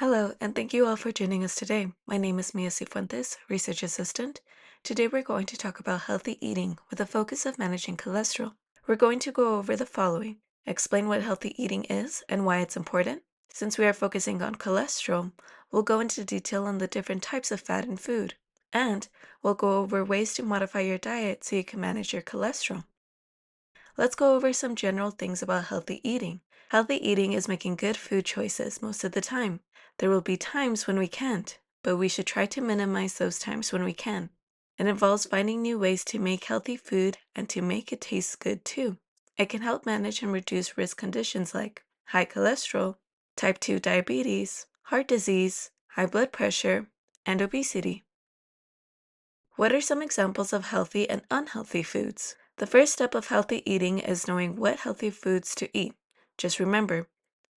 Hello, and thank you all for joining us today. My name is Mia Cifuentes, Research Assistant. Today we're going to talk about healthy eating with a focus of managing cholesterol. We're going to go over the following: explain what healthy eating is and why it's important. Since we are focusing on cholesterol, we'll go into detail on the different types of fat in food. And we'll go over ways to modify your diet so you can manage your cholesterol. Let's go over some general things about healthy eating. Healthy eating is making good food choices most of the time. There will be times when we can't, but we should try to minimize those times when we can. It involves finding new ways to make healthy food and to make it taste good too. It can help manage and reduce risk conditions like high cholesterol, type 2 diabetes, heart disease, high blood pressure, and obesity. What are some examples of healthy and unhealthy foods? The first step of healthy eating is knowing what healthy foods to eat. Just remember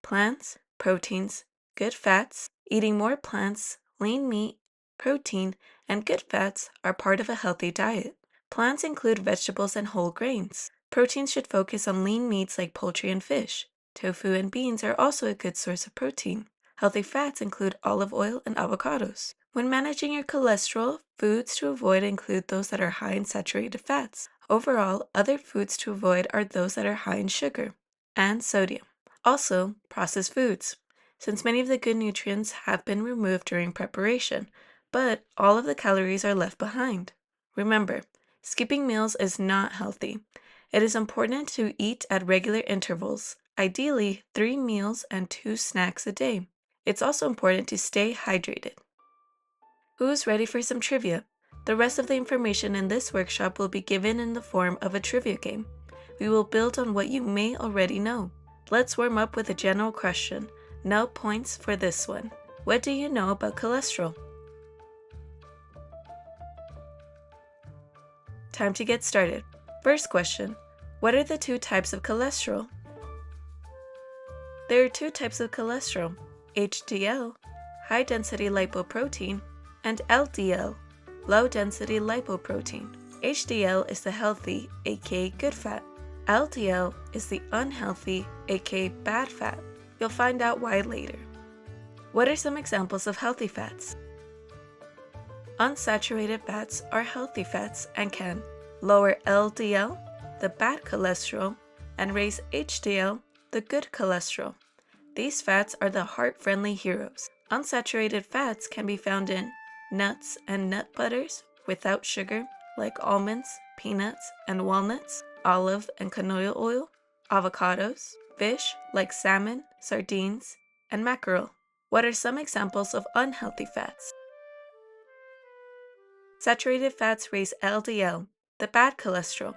plants, proteins, good fats, eating more plants, lean meat, protein, and good fats are part of a healthy diet. Plants include vegetables and whole grains. Proteins should focus on lean meats like poultry and fish. Tofu and beans are also a good source of protein. Healthy fats include olive oil and avocados. When managing your cholesterol, foods to avoid include those that are high in saturated fats. Overall, other foods to avoid are those that are high in sugar and sodium. Also, processed foods, since many of the good nutrients have been removed during preparation, but all of the calories are left behind. Remember, skipping meals is not healthy. It is important to eat at regular intervals, ideally 3 meals and 2 snacks a day. It's also important to stay hydrated. Who's ready for some trivia? The rest of the information in this workshop will be given in the form of a trivia game. We will build on what you may already know. Let's warm up with a general question. No points for this one. What do you know about cholesterol? Time to get started. First question. What are the two types of cholesterol? There are two types of cholesterol: HDL, high density lipoprotein, and LDL, low density lipoprotein. HDL is the healthy, aka good fat. LDL is the unhealthy, aka bad fat. You'll find out why later. What are some examples of healthy fats? Unsaturated fats are healthy fats and can lower LDL, the bad cholesterol, and raise HDL, the good cholesterol. These fats are the heart-friendly heroes. Unsaturated fats can be found in nuts and nut butters without sugar, like almonds, peanuts, and walnuts, olive and canola oil, avocados, fish like salmon, sardines, and mackerel. What are some examples of unhealthy fats? Saturated fats raise LDL, the bad cholesterol.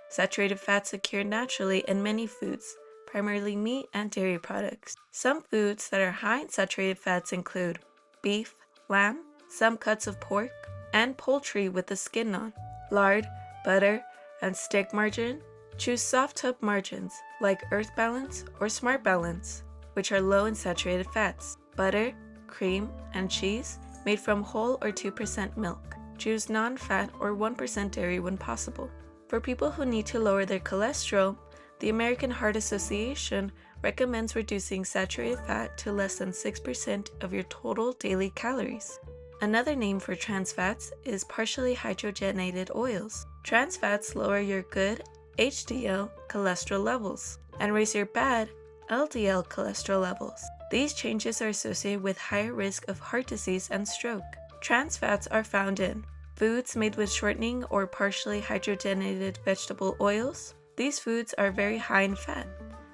Saturated fats occur naturally in many foods, primarily meat and dairy products. Some foods that are high in saturated fats include beef, lamb, some cuts of pork, and poultry with the skin on. Lard, butter, and steak margarine. Choose soft top margins like Earth Balance or Smart Balance, which are low in saturated fats. Butter, cream, and cheese made from whole or 2% milk. Choose non-fat or 1% dairy when possible. For people who need to lower their cholesterol, the American Heart Association recommends reducing saturated fat to less than 6% of your total daily calories. Another name for trans fats is partially hydrogenated oils. Trans fats lower your good HDL cholesterol levels and raise your bad LDL cholesterol levels. These changes are associated with higher risk of heart disease and stroke. Trans fats are found in foods made with shortening or partially hydrogenated vegetable oils. These foods are very high in fat,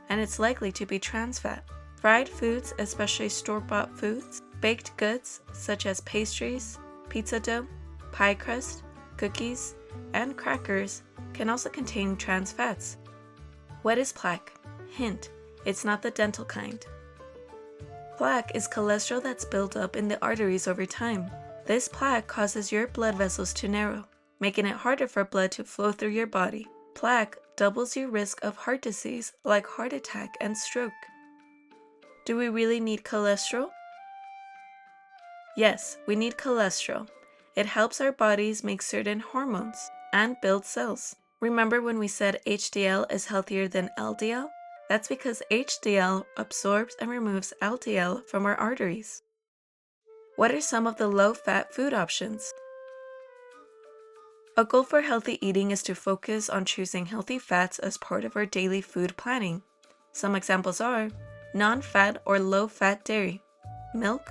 and it's likely to be trans fat. Fried foods, especially store-bought foods, baked goods such as pastries, pizza dough, pie crust, cookies, and crackers can also contain trans fats. What is plaque? Hint, it's not the dental kind. Plaque is cholesterol that's built up in the arteries over time. This plaque causes your blood vessels to narrow, making it harder for blood to flow through your body. Plaque doubles your risk of heart disease like heart attack and stroke. Do we really need cholesterol? Yes, we need cholesterol. It helps our bodies make certain hormones and build cells. Remember when we said HDL is healthier than LDL? That's because HDL absorbs and removes LDL from our arteries. What are some of the low-fat food options? A goal for healthy eating is to focus on choosing healthy fats as part of our daily food planning. Some examples are non-fat or low-fat dairy, milk,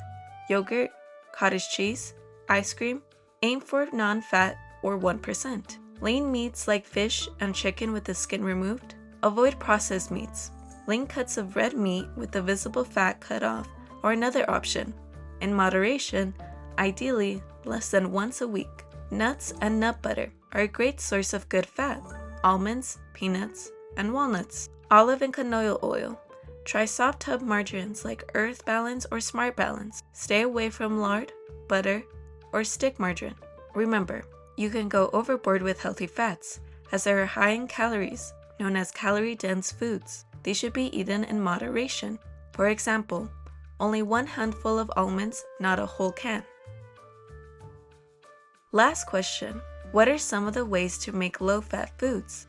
yogurt, cottage cheese, ice cream. Aim for non-fat or 1%. Lean meats like fish and chicken with the skin removed. Avoid processed meats. Lean cuts of red meat with the visible fat cut off are another option. In moderation, ideally less than once a week. Nuts and nut butter are a great source of good fat. Almonds, peanuts, and walnuts. Olive and canola oil. Try soft tub margarines like Earth Balance or Smart Balance. Stay away from lard, butter, or stick margarine. Remember, you can go overboard with healthy fats, as they are high in calories, known as calorie-dense foods. They should be eaten in moderation. For example, only 1 handful of almonds, not a whole can. Last question, what are some of the ways to make low-fat foods?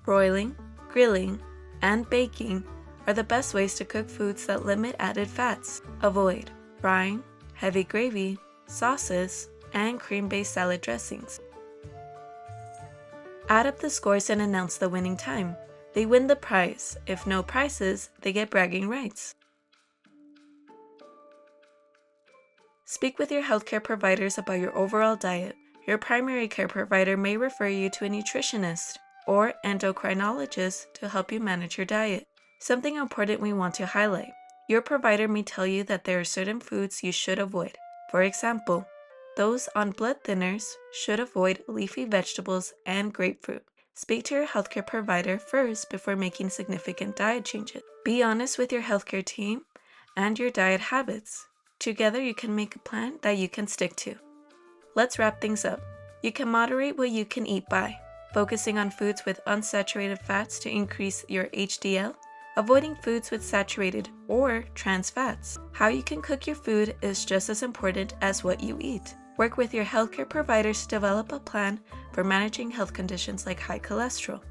Broiling, grilling, and baking are the best ways to cook foods that limit added fats. Avoid frying, heavy gravy, sauces, and cream-based salad dressings. Add up the scores and announce the winning time. They win the prize. If no prizes, they get bragging rights. Speak with your healthcare providers about your overall diet. Your primary care provider may refer you to a nutritionist or endocrinologist to help you manage your diet. Something important we want to highlight. Your provider may tell you that there are certain foods you should avoid. For example, those on blood thinners should avoid leafy vegetables and grapefruit. Speak to your healthcare provider first before making significant diet changes. Be honest with your healthcare team and your diet habits. Together, you can make a plan that you can stick to. Let's wrap things up. You can moderate what you can eat by focusing on foods with unsaturated fats to increase your HDL, avoiding foods with saturated or trans fats. How you can cook your food is just as important as what you eat. Work with your healthcare providers to develop a plan for managing health conditions like high cholesterol.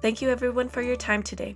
Thank you everyone for your time today.